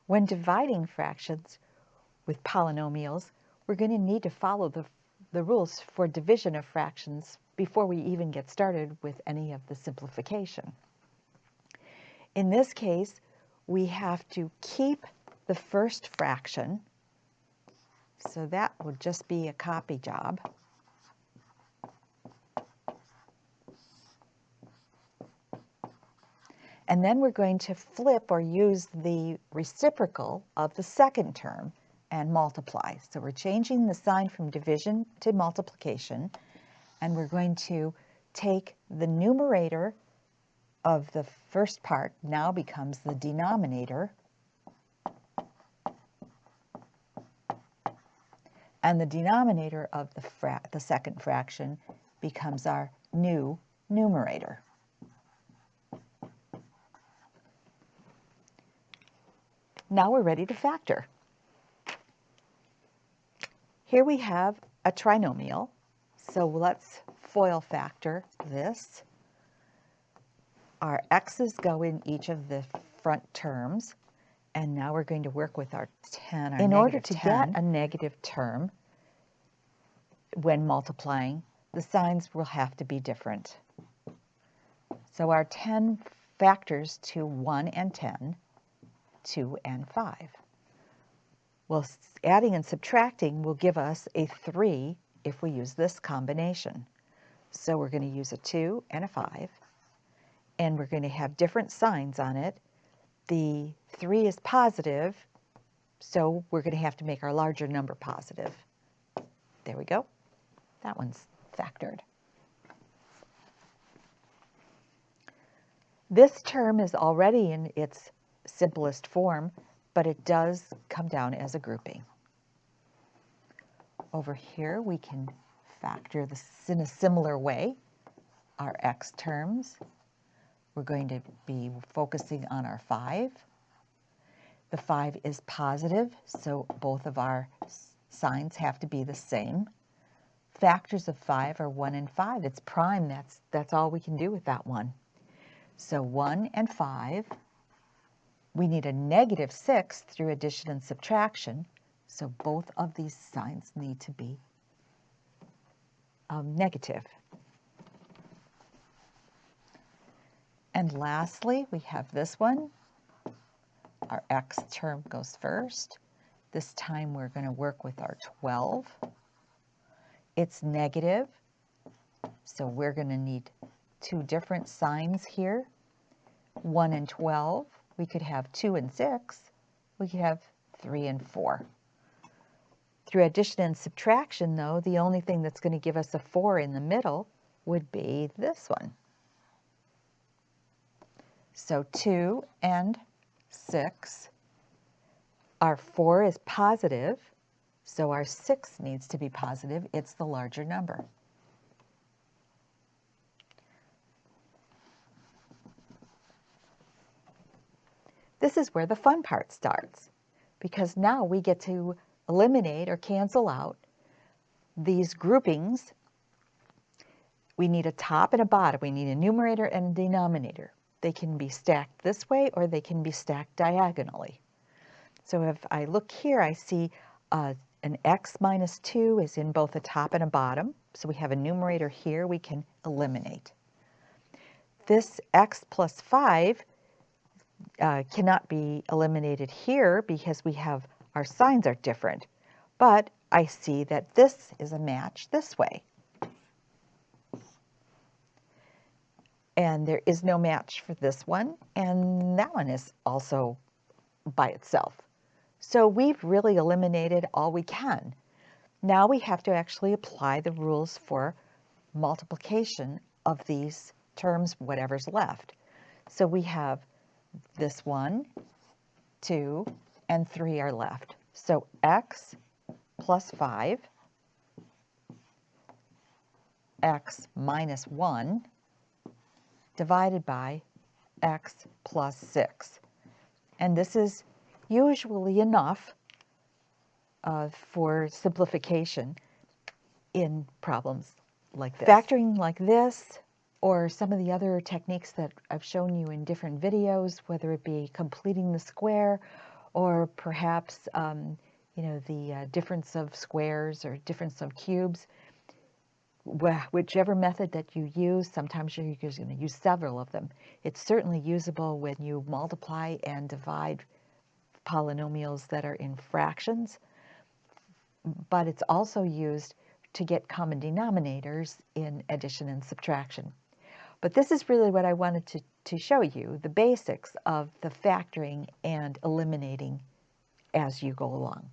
When dividing fractions with polynomials, we're going to need to follow the rules for division of fractions before we even get started with any of the simplification. In this case, we have to keep the first fraction, so that would just be a copy job. And then we're going to flip or use the reciprocal of the second term and multiply. So we're changing the sign from division to multiplication, and we're going to take the numerator of the first part now becomes the denominator, and the denominator of the second fraction becomes our new numerator. Now we're ready to factor. Here we have a trinomial, so let's FOIL factor this. Our x's go in each of the front terms, and now we're going to work with our 10. In order to get a negative term, when multiplying, the signs will have to be different. So our 10 factors to 1 and 10, 2 and 5. Well, adding and subtracting will give us a 3 if we use this combination. So we're going to use a 2 and a 5, and we're going to have different signs on it. The 3 is positive, so we're going to have to make our larger number positive. There we go. That one's factored. This term is already in its simplest form, but it does come down as a grouping. Over here, we can factor this in a similar way, our x terms. We're going to be focusing on our 5. The 5 is positive, so both of our signs have to be the same. Factors of 5 are 1 and 5. It's prime. That's all we can do with that one. So 1 and 5. We need a negative 6 through addition and subtraction, so both of these signs need to be negative. And lastly, we have this one. Our x term goes first. This time we're going to work with our 12. It's negative, so we're going to need two different signs here. 1 and 12. We could have 2 and 6. We could have 3 and 4. Through addition and subtraction, though, the only thing that's going to give us a 4 in the middle would be this one. So 2 and 6. Our 4 is positive, so our 6 needs to be positive. It's the larger number. This is where the fun part starts, because now we get to eliminate or cancel out these groupings. We need a top and a bottom. We need a numerator and a denominator. They can be stacked this way or they can be stacked diagonally. So if I look here, I see an x minus 2 is in both a top and a bottom. So we have a numerator here we can eliminate. This x plus 5 cannot be eliminated here because we have our signs are different. But I see that this is a match this way. And there is no match for this one, and that one is also by itself. So we've really eliminated all we can. Now we have to actually apply the rules for multiplication of these terms, whatever's left. So we have this 1, 2, and 3 are left. So x plus 5, x minus 1, divided by x plus 6. And this is usually enough for simplification in problems like this. Factoring like this, or some of the other techniques that I've shown you in different videos, whether it be completing the square or perhaps the difference of squares or difference of cubes. Whichever method that you use, sometimes you're going to use several of them. It's certainly usable when you multiply and divide polynomials that are in fractions, but it's also used to get common denominators in addition and subtraction. But this is really what I wanted to show you, the basics of the factoring and eliminating as you go along.